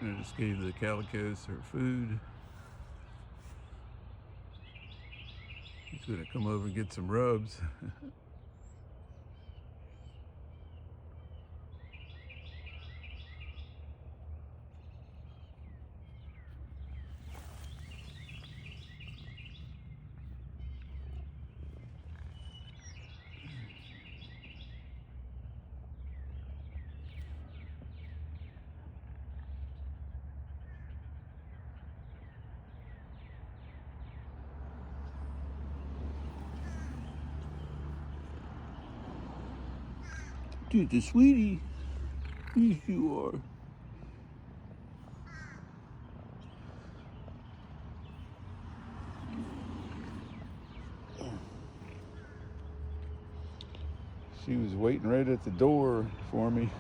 I just gave the calicos her food. He's gonna come over and get some rubs. Dude, the sweetie. Yes, you are. She was waiting right at the door for me.